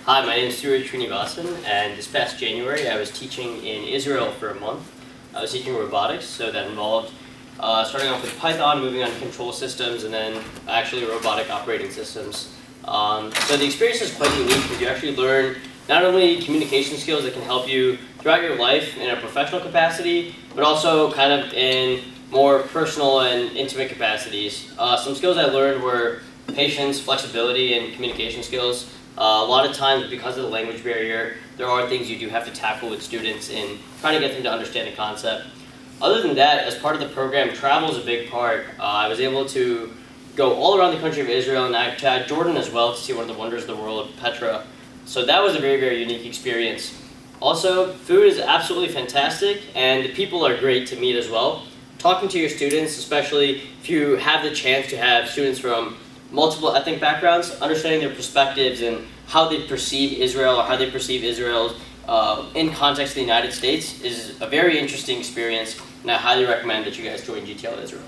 Hi, my name is Suraj Srinivasan, and this past January I was teaching in Israel for a month. I was teaching robotics, so that involved starting off with Python, moving on to control systems, and then actually robotic operating systems. So the experience is quite unique because you actually learn not only communication skills that can help you throughout your life in a professional capacity, but also kind of in more personal and intimate capacities. Some skills I learned were patience, flexibility, and communication skills. A lot of times, because of the language barrier, there are things you do have to tackle with students in trying to get them to understand a concept. Other than that, as part of the program, travel is a big part. I was able to go all around the country of Israel, and I had Jordan as well to see one of the wonders of the world, Petra. So that was a very, very unique experience. Also, food is absolutely fantastic, and the people are great to meet as well. Talking to your students, especially if you have the chance to have students from multiple ethnic backgrounds, understanding their perspectives and how they perceive Israel or how they perceive Israel in context of the United States is a very interesting experience, and I highly recommend that you guys join GTL Israel.